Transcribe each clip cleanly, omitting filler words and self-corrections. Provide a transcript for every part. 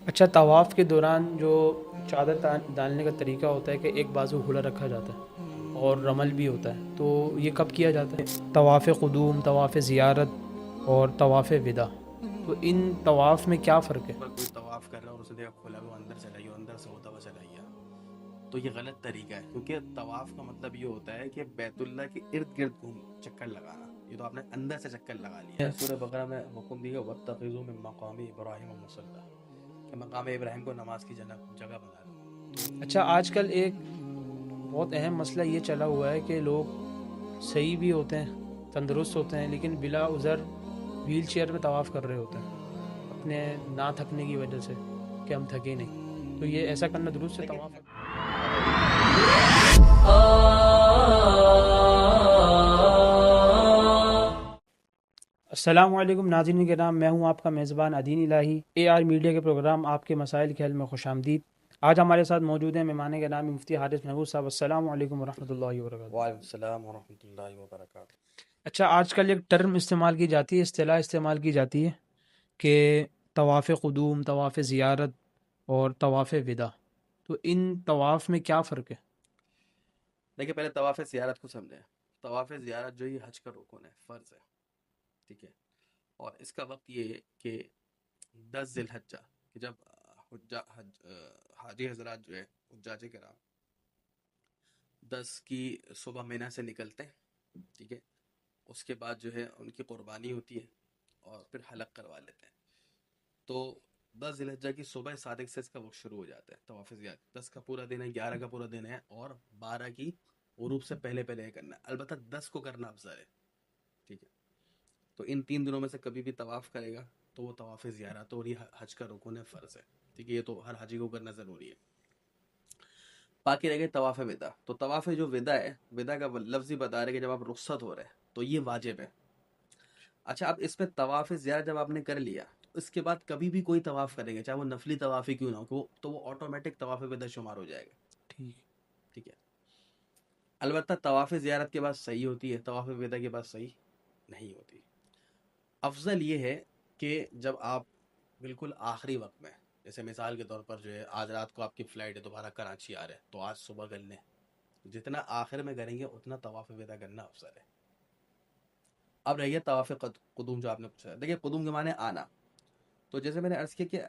اچھا، طواف کے دوران جو چادر ڈالنے کا طریقہ ہوتا ہے کہ ایک بازو کھلا رکھا جاتا ہے اور رمل بھی ہوتا ہے، تو یہ کب کیا جاتا ہے؟ طواف قدوم، طواف زیارت اور طواف وداع، تو ان طواف میں کیا فرق ہے؟ پر کوئی طواف کر رہا ہے اور اسے دیکھا کھلا ہوا اندر چلا گیا، اندر سے ہوتا ہوا چلا گیا، تو یہ غلط طریقہ ہے، کیونکہ طواف کا مطلب یہ ہوتا ہے کہ بیت اللہ کے ارد گرد گھوم چکر لگانا. یہ تو آپ نے اندر سے چکر لگا لیا. سورہ بقرہ میں حکم دیا واتخذوا من مقام ابراہیم مصلی، کہ مقام ابراہیم کو نماز کی جگہ بنا لو. اچھا، آج کل ایک بہت اہم مسئلہ یہ چلا ہوا ہے کہ لوگ صحیح بھی ہوتے ہیں، تندرست ہوتے ہیں، لیکن بلا عذر ویل چیئر میں طواف کر رہے ہوتے ہیں اپنے نہ تھکنے کی وجہ سے کہ ہم تھکے نہیں، تو یہ ایسا کرنا درست ہے؟ دیکھیں طواف السلام علیکم ناظرین کرام، میں ہوں آپ کا میزبان عدین الہی. اے آر میڈیا کے پروگرام آپ کے مسائل کے حل میں خوش آمدید. آج ہمارے ساتھ موجود ہیں مہمان کے نام مفتی حارث محمود صاحب. السلام علیکم ورحمۃ اللہ وبرکاتہ. وعلیکم السلام ورحمۃ اللہ وبرکاتہ. اچھا، آج کل ایک ٹرم استعمال کی جاتی ہے، اصطلاح استعمال کی جاتی ہے کہ طواف قدوم، طواف زیارت اور طواف وداع، تو ان طواف میں کیا فرق ہے؟ دیکھیں پہلے طواف زیارت کو سمجھیں. طواف زیارت جو یہ حج کا رکن ہے، فرض ہے، ٹھیک ہے، اور اس کا وقت یہ ہے کہ 10 ذی الحجہ، کہ جب حاجی حضرات جو ہے حجاج کرام 10 کی صبح مینا سے نکلتے ہیں، ٹھیک ہے، اس کے بعد جو ہے ان کی قربانی ہوتی ہے اور پھر حلق کروا لیتے ہیں. تو 10 ذی الحجہ کی صبح صادق سے اس کا وقت شروع ہو جاتا ہے طواف زیارت. 10 کا پورا دن ہے، 11 کا پورا دن ہے، اور 12 کی غروب سے پہلے پہلے یہ کرنا ہے. البتہ 10 کو کرنا افضل ہے، ٹھیک ہے. تو ان 3 دنوں میں سے کبھی بھی طواف کرے گا تو وہ طواف زیارت، اور یہ حج کا رکن ہے، فرض ہے، ٹھیک ہے، یہ تو ہر حاجی کو کرنا ضروری ہے. باقی رہ گئے طواف وداع. تو طواف جو وداع ہے، وداع کا لفظ ہی بتا رہے کہ جب آپ رخصت ہو رہے ہیں تو یہ واجب ہے. اچھا، اب اس پہ طواف زیارت جب آپ نے کر لیا، اس کے بعد کبھی بھی کوئی طواف کرے گا چاہے وہ نفلی طواف ہی کیوں نہ ہو، تو وہ آٹومیٹک طواف وداع شمار ہو جائے گا، ٹھیک. ٹھیک ہے. البتہ طواف زیارت کے بعد صحیح ہوتی ہے، طواف وداع کے بعد صحیح نہیں ہوتی. افضل یہ ہے کہ جب آپ بالکل آخری وقت میں، جیسے مثال کے طور پر جو ہے آج رات کو آپ کی فلائٹ ہے، دوبارہ کراچی آ رہے ہیں، تو آج صبح کر لیں. جتنا آخر میں کریں گے اتنا طواف وداع کرنا افضل ہے. اب رہیے طواف قدوم جو آپ نے پوچھا. دیکھیے قدوم کے معنی آنا. تو جیسے میں نے عرض کیا کہ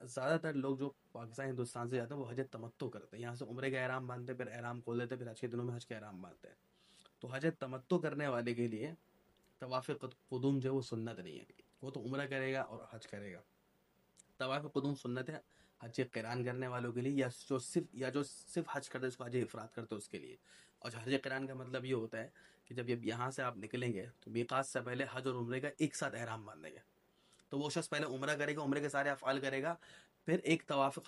زیادہ تر لوگ جو پاکستان ہندوستان سے جاتے ہیں وہ حج تمتع کرتے ہیں، یہاں سے عمرے کا احرام باندھتے ہیں، پھر احرام کھول دیتے ہیں، پھر حج کے دنوں میں حج کا احرام باندھتے ہیں. تو حج تمتع کرنے والے کے لیے طواف قدوم جو ہے وہ سنت نہیں ہے، وہ تو عمرہ کرے گا اور حج کرے گا. طواف قدوم سنت ہے حج قران کرنے والوں کے لیے، یا جو صرف حج کرتے اس کو حج افراد کرتے اس کے لیے. اور حج قران کا مطلب یہ ہوتا ہے کہ جب یہاں سے آپ نکلیں گے تو میقات سے پہلے حج اور عمرے کا ایک ساتھ احرام باندھیں گے. تو وہ شخص پہلے عمرہ کرے گا، عمرے کے سارے افعال کرے گا، پھر ایک طواف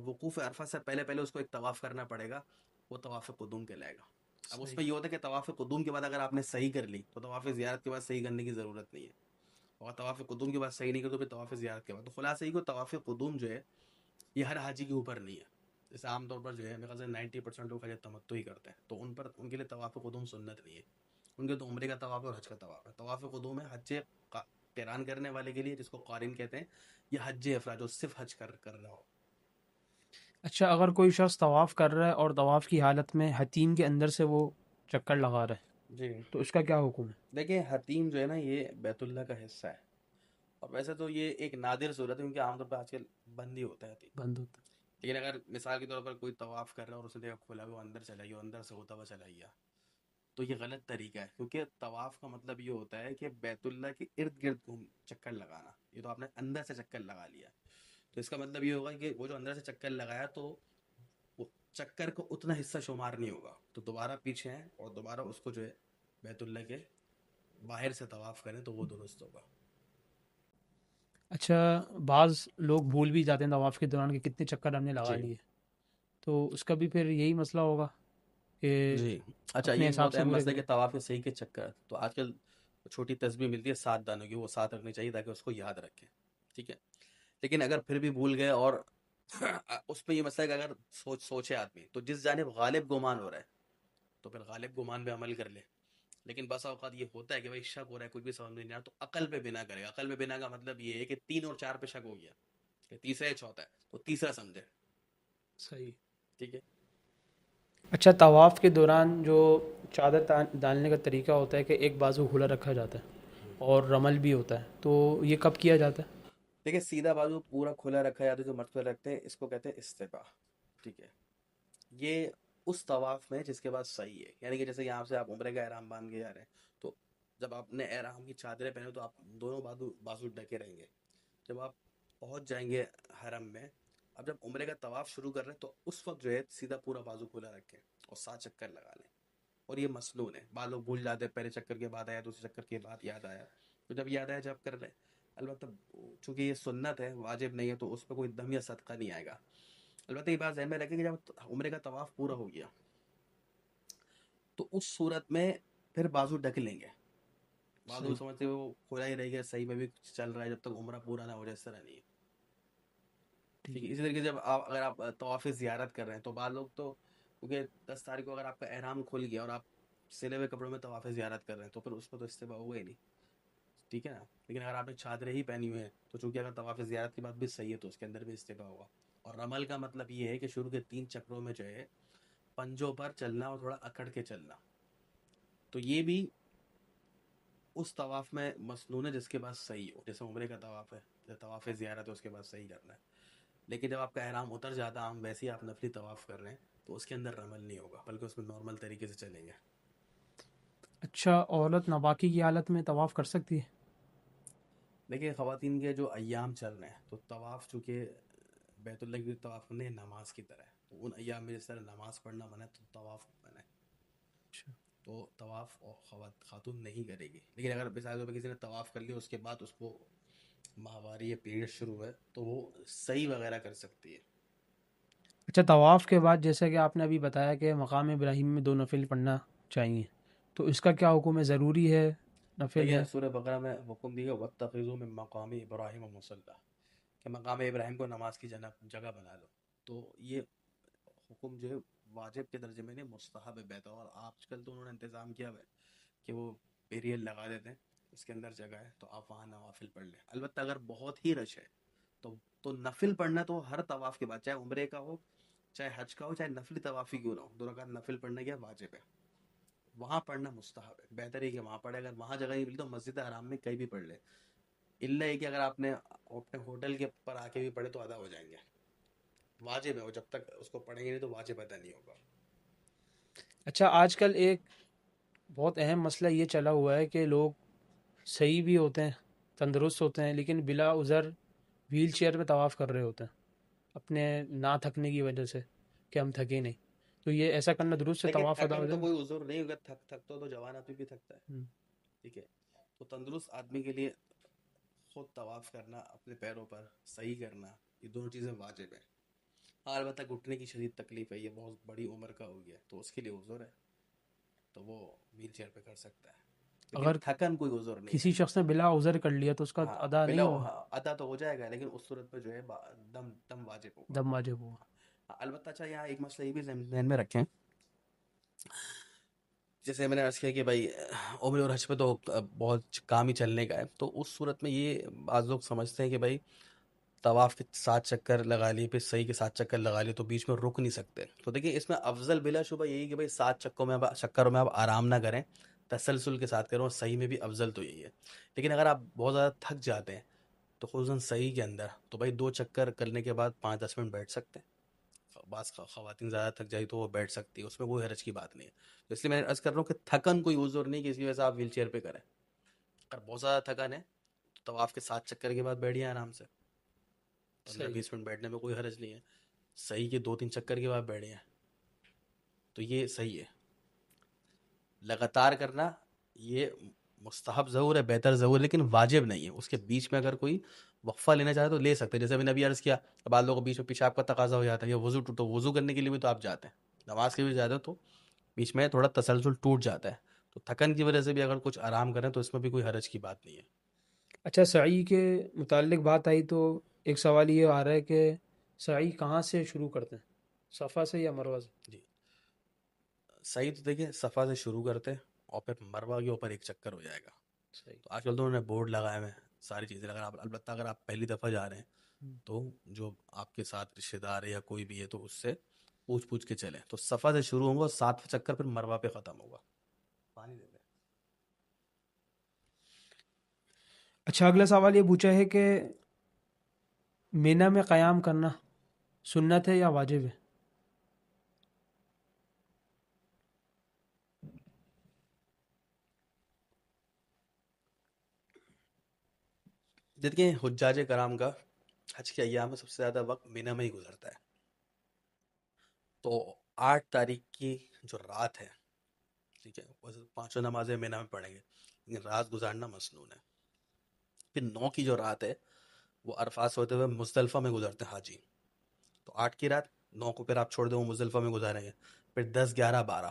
وقوف عرفہ سے پہلے پہلے اس کو ایک طواف کرنا پڑے گا، وہ طواف قدوم کہلائے گا. اب اس صحیح. میں یہ ہوتا ہے کہ طواف قدوم کے بعد اگر آپ نے صحیح کر لی تو طواف زیارت کے بعد صحیح کرنے کی ضرورت نہیں ہے، اور طواف قدوم کے بعد صحیح نہیں کر تو پھر طواف زیارت کے بعد. تو خلاصہ یہ کہ طواف قدوم جو ہے یہ ہر حاجی کے اوپر نہیں ہے. جیسے عام طور پر جو ہے میرے خیال سے 90% لوگ حج تمتع ہی کرتے ہیں، تو ان کے لیے طواف قدوم سنت نہیں ہے. ان کے تو عمرے کا طواف اور حج کا طواف ہے. طواف قدوم ہے حج قران کرنے والے کے لیے، جس کو قارن کہتے ہیں، یہ حج افراد جو صرف حج کر رہا ہو. اچھا، اگر کوئی شخص طواف کر رہا ہے اور طواف کی حالت میں حتیم کے اندر سے وہ چکر لگا رہا ہے، جی تو اس کا کیا حکم ہے؟ دیکھیں، حتیم جو ہے نا یہ بیت اللہ کا حصہ ہے، اور ویسے تو یہ ایک نادر صورت ہے کیونکہ عام طور پہ آج کل بند ہی ہوتا ہے حتیم. بند ہوتا لیکن اگر مثال کے طور پر کوئی طواف کر رہا ہے اور اسے دیکھا کھلا ہوا اندر چلا گیا، اندر سے ہوتا ہوا چلا گیا، تو یہ غلط طریقہ ہے، کیونکہ طواف کا مطلب یہ ہوتا ہے کہ بیت اللہ کے ارد گرد چکر لگانا. یہ تو آپ نے اندر سے چکر لگا لیا، تو اس کا مطلب یہ ہوگا کہ وہ جو اندر سے چکر لگایا تو وہ چکر کو اتنا حصہ شمار نہیں ہوگا، تو دوبارہ پیچھے ہیں اور دوبارہ اس کو جو ہے بیت اللہ کے باہر سے طواف کریں تو وہ درست ہوگا. اچھا، بعض لوگ بھول بھی جاتے ہیں طواف کے دوران کہ کتنے چکر ہم نے لگا جی لیے، تو اس کا بھی پھر یہی مسئلہ ہوگا کہ جی. اچھا، اپنے یہ حساب بہت سے اہم پورے مسئلہ ہے کریں. کہ طواف صحیح کے چکر. تو آج کل چھوٹی تسبیح ملتی ہے 7 دانوں کی، وہ 7 رکھنی چاہیے تاکہ اس کو یاد رکھیں، ٹھیک ہے. لیکن اگر پھر بھی بھول گئے اور اس پہ یہ مسئلہ ہے کہ اگر سوچے آدمی تو جس جانب غالب گمان ہو رہا ہے تو پھر غالب گمان پہ عمل کر لے. لیکن بس اوقات یہ ہوتا ہے کہ بھائی شک ہو رہا ہے، کچھ بھی سمجھ نہیں آ رہا، تو عقل پہ بنا کرے گا. عقل پہ بنا کا مطلب یہ ہے کہ 3 اور 4 پہ شک ہو گیا کہ تیسرا یا چوتھا ہے تو تیسرا سمجھے. صحیح. ٹھیک ہے. اچھا، طواف کے دوران جو چادر ڈالنے کا طریقہ ہوتا ہے کہ ایک بازو کھلا رکھا جاتا ہے اور رمل بھی ہوتا ہے، تو یہ کب کیا جاتا ہے؟ دیکھیں سیدھا بازو پورا کھلا رکھا جاتا ہے جو مرد رکھتے ہیں، اس کو کہتے ہیں استباح. ٹھیک ہے. یہ اس طواف میں جس کے بعد صحیح ہے، یعنی کہ جیسے یہاں سے آپ عمرے کا احرام باندھ کے جا رہے ہیں تو جب آپ نے احرام کی چادریں پہنے تو آپ دونوں بازو ڈھکے رہیں گے. جب آپ پہنچ جائیں گے حرم میں، اب جب عمرے کا طواف شروع کر رہے ہیں تو اس وقت جو ہے سیدھا پورا بازو کھلا رکھیں اور 7 چکر لگا لیں. اور یہ مسنون ہے، بعض لوگ بھول جاتے ہیں، پہلے چکر کے بعد آیا، دوسرے چکر کے بعد یاد آیا، تو جب یاد آیا جب کر لیں. البتہ چونکہ یہ سنت ہے، واجب نہیں ہے، تو اس پہ کوئی دم یا صدقہ نہیں آئے گا. البتہ یہ بات ذہن میں رکھیں کہ جب عمرے کا طواف پورا ہو گیا تو اس صورت میں پھر بازو ڈھک لیں گے. بازو صحیح. سمجھتے وہ کھلا ہی رہے گا، صحیح میں بھی چل رہا ہے جب تک عمرہ پورا نہ ہو جائے، اس طرح نہیں ہے. ٹھیک ہے. اسی طریقے سے جب اگر آپ طواف زیارت کر رہے ہیں تو بعض لوگ تو کیونکہ 10 تاریخ کو اگر آپ کا احرام کھل گیا اور آپ سلے ہوئے کپڑوں میں طواف زیارت کر رہے ہیں تو پھر اس پہ تو استباح ہوگا ہی نہیں. ٹھیک ہے نا. لیکن اگر آپ نے چادریں ہی پہنی ہوئی ہیں تو چونکہ اگر طواف زیارت کی بات بھی صحیح ہے تو اس کے اندر بھی استباح ہوگا. اور رمل کا مطلب یہ ہے کہ شروع کے 3 چکروں میں جو ہے پنجوں پر چلنا اور تھوڑا اکڑ کے چلنا. تو یہ بھی اس طواف میں مسنون ہے جس کے بعد صحیح ہو. جیسے عمرے کا طواف ہے، جب طواف زیارت ہے اس کے بعد صحیح کرنا ہے. لیکن جب آپ کا احرام اتر جاتا ہم ویسے ہی آپ نفلی طواف کر رہے ہیں تو اس کے اندر رمل نہیں ہوگا، بلکہ اس میں نارمل طریقے سے چلیں گے. اچھا، عورت ناپاکی کی حالت میں طواف کر سکتی ہے؟ دیکھیے خواتین کے جو ایام چل رہے ہیں تو طواف چونکہ بیت اللہ کی طواف کرنے نماز کی طرح ہے، تو ان ایام میں جس طرح نماز پڑھنا منع ہے تو طواف منع ہے. اچھا. تو طواف خاتون نہیں کرے گی. لیکن اگر مثال پہ کسی نے طواف کر لیا اس کے بعد اس کو ماہواری یا پیریڈ شروع ہے تو وہ صحیح وغیرہ کر سکتی ہے. اچھا، طواف کے بعد جیسے کہ آپ نے ابھی بتایا کہ مقام ابراہیم میں 2 نفل پڑھنا چاہیے، تو اس کا کیا حکم ہے؟ ضروری ہے؟ نفل دیکھیں ہے؟ سورہ بقرہ میں حکم دیا وَاتَّخِذُوا مِن مَقَامِ ابراہیم مُصَلًّى، کہ مقام ابراہیم کو نماز کی جگہ بنا لو. تو یہ حکم جو ہے واجب کے درجے میں نہیں، مستحب ہے بہتر. اور آج کل تو انہوں نے انتظام کیا ہوا ہے کہ وہ پیریل لگا دیتے ہیں، اس کے اندر جگہ ہے تو آپ وہاں نوافل پڑھ لیں. البتہ اگر بہت ہی رش ہے تو نفل پڑھنا تو ہر طواف کے بعد، چاہے عمرے کا ہو چاہے حج کا ہو چاہے نفلی طواف ہی کیوں نہ ہو، 2 رکعت نفل پڑھنا کیا واجب ہے. وہاں پڑھنا مستحب ہے، بہتر ہے کہ وہاں پڑھے. اگر وہاں جگہ نہیں ملی تو مسجد حرام میں کہیں بھی پڑھ لے. الا ہے کہ اگر آپ نے اپنے ہوٹل کے پر آ کے بھی پڑھے تو ادا ہو جائیں گے. واجب ہے وہ، جب تک اس کو پڑھیں گے نہیں تو واجب ادا نہیں ہوگا. اچھا، آج کل ایک بہت اہم مسئلہ یہ چلا ہوا ہے کہ لوگ صحیح بھی ہوتے ہیں، تندرست ہوتے ہیں، لیکن بلا عذر ویل چیئر پہ طواف کر رہے ہوتے ہیں اپنے نہ تھکنے کی وجہ سے، کہ ہم تھکے نہیں. تو یہ ایسا کرنا درست ہے؟ دیکھیں طواف ادا ہو تھکن تو جائے کوئی عذر نہیں ہوگا، تھکتا تو جوان آدمی بھی تھکتا ہے. گا. ٹھیک ہے. تو تندرست آدمی کے لیے خود طواف کرنا، اپنے پیروں پر صحیح کرنا، یہ دونوں چیزیں واجب ہیں. ہاں البتہ گھٹنے کی شدید تکلیف ہے، یہ بہت بڑی عمر کا ہو گیا تو اس کے لیے عذر ہے، تو وہ ویل چیئر پہ کر سکتا ہے. لیکن اگر تھکن کوئی عذر نہیں ہے. کسی شخص نے بلا عذر کر لیا تو اس کا ہاں ادا بلا نہیں ہوگا؟ ادا تو ہو جائے گا لیکن اس صورت میں جو ہے دم واجب ہوگا. دم واجب ہوگا. ہاں البتہ اچھا یہاں ایک مسئلہ یہ بھی ذہن میں رکھیں، جیسے میں نے عرض کیا کہ بھائی عمرے اور حج پہ تو بہت کام ہی چلنے کا ہے، تو اس صورت میں یہ بعض لوگ سمجھتے ہیں کہ بھائی طواف کے 7 چکر لگا لیے پھر صحیح کے 7 چکر لگا لیے تو بیچ میں رک نہیں سکتے. تو دیکھیں اس میں افضل بلا شبہ یہی کہ بھائی 7 چکروں میں آپ آرام نہ کریں، تسلسل کے ساتھ کریں، اور صحیح میں بھی افضل تو یہی ہے. لیکن اگر آپ بہت زیادہ تھک جاتے ہیں تو خصوصاً صحیح کے اندر تو بھائی 2 چکر کرنے کے بعد 5-10 منٹ بیٹھ سکتے ہیں. بعض خواتین زیادہ تھک جائی تو وہ بیٹھ سکتی ہے، اس میں کوئی حرج کی بات نہیں ہے. تو اس لیے میں عرض کر رہا ہوں کہ تھکن کوئی عذر نہیں کہ اس کی وجہ سے آپ ویل چیئر پہ کریں. اگر بہت زیادہ تھکن ہے تو طواف کے 7 چکر کے بعد بیٹھیے آرام سے، 15-20 منٹ بیٹھنے میں کوئی حرج نہیں ہے. صحیح کے 2-3 چکر کے بعد بیٹھے ہیں تو یہ صحیح ہے. لگاتار کرنا یہ مستحب ضرور ہے، بہتر ضرور ہے، لیکن واجب نہیں ہے. اس کے بیچ میں اگر کوئی وقفہ لینا چاہے تو لے سکتے ہیں. جیسے میں نے ابھی عرض کیا بعض لوگوں کو بیچ میں پیشاب کا تقاضا ہو جاتا ہے یا وضو کرنے کے لیے بھی تو آپ جاتے ہیں، نماز کے بھی جاتے ہیں تو بیچ میں تھوڑا تسلسل ٹوٹ جاتا ہے. تو تھکن کی وجہ سے بھی اگر کچھ آرام کریں تو اس میں بھی کوئی حرج کی بات نہیں ہے. اچھا، سعی کے متعلق بات آئی تو ایک سوال یہ آ رہا ہے کہ سعی کہاں سے شروع کرتے ہیں، صفا سے یا مروہ سے؟ جی صحیح تو دیکھیں صفا سے شروع کرتے اور پھر مروہ کے اوپر ایک چکر ہو جائے گا. صحیح. تو آج کل تو انہوں نے بورڈ لگائے ہوئے ہیں، ساری چیزیں. البتہ اگر آپ پہلی دفعہ جا رہے ہیں تو جو آپ کے ساتھ رشتہ دار ہے یا کوئی بھی ہے تو اس سے پوچھ کے چلیں. تو صفا سے شروع ہوں گا، 7واں چکر پھر مروہ پہ ختم ہوگا. پانی دے دیں. اچھا، اگلا سوال یہ پوچھا ہے کہ مینا میں قیام کرنا سنت ہے یا واجب ہے؟ دیکھیں حجاج کرام کا حج کے ایام میں سب سے زیادہ وقت مینا میں ہی گزرتا ہے. تو 8 تاریخ کی جو رات ہے، ٹھیک ہے، ویسے 5 نمازیں مینا میں پڑھیں گے لیکن رات گزارنا مسنون ہے. پھر 9 کی جو رات ہے وہ عرفات سے ہوتے ہوئے مزدلفہ میں گزارتے ہیں حاجی. تو 8 کی رات، 9 کو پھر آپ چھوڑ دیں وہ مزدلفہ میں گزاریں گے. پھر 10 11 12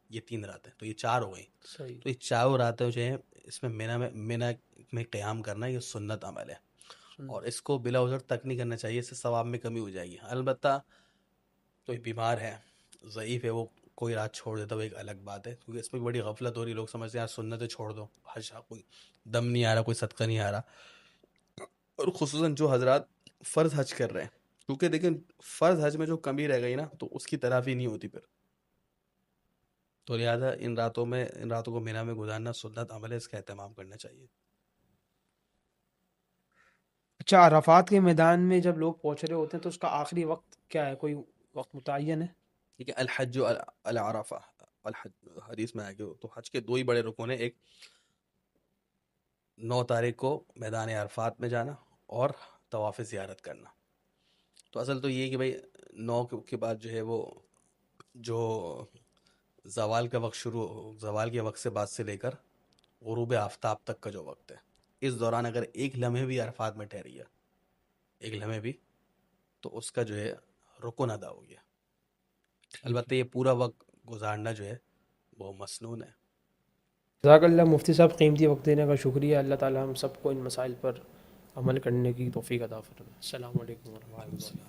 یہ 3 راتیں، تو یہ 4 ہو گئی. صحیح. تو یہ چاروں راتیں جو ہیں اس میں مینا میں قیام کرنا یہ سنت عمل ہے، اور اس کو بلا عذر تک نہیں کرنا چاہیے، اس سے ثواب میں کمی ہو جائے گی. البتہ کوئی بیمار ہے، ضعیف ہے، وہ کوئی رات چھوڑ دیتا وہ ایک الگ بات ہے، کیونکہ اس میں بڑی غفلت ہو رہی. لوگ سمجھتے ہیں یار سنتیں چھوڑ دو، حج کوئی دم نہیں آ رہا، کوئی صدقہ نہیں آ رہا. اور خصوصاً جو حضرات فرض حج کر رہے ہیں، کیونکہ دیکھیں فرض حج میں جو کمی رہ گئی نا تو اس کی تلافی نہیں ہوتی پھر. تو لہٰذا ان راتوں کو مینا میں گزارنا سنت عمل ہے، اس کا اہتمام کرنا چاہیے. اچھا، عرفات کے میدان میں جب لوگ پہنچ رہے ہوتے ہیں تو اس کا آخری وقت کیا ہے؟ کوئی وقت متعین ہے؟ ٹھیک ہے، الحج العرفہ، الحج حدیث میں آئے گا. تو حج کے 2 ہی بڑے رکن ہیں، ایک 9 تاریخ کو میدان عرفات میں جانا اور طواف زیارت کرنا. تو اصل تو یہ کہ بھائی 9 کے بعد جو ہے وہ جو زوال کے وقت سے بعد سے لے کر غروب آفتاب تک کا جو وقت ہے، اس دوران اگر ایک لمحے بھی عرفات میں ٹھہری ہے، ایک لمحے بھی، تو اس کا جو ہے رکن ادا ہو گیا. البتہ یہ پورا وقت گزارنا جو ہے وہ مسنون ہے. جزاک اللہ مفتی صاحب، قیمتی وقت دینے کا شکریہ. اللہ تعالی ہم سب کو ان مسائل پر عمل کرنے کی توفیق عطا فرمائے. السلام علیکم ورحمۃ اللہ.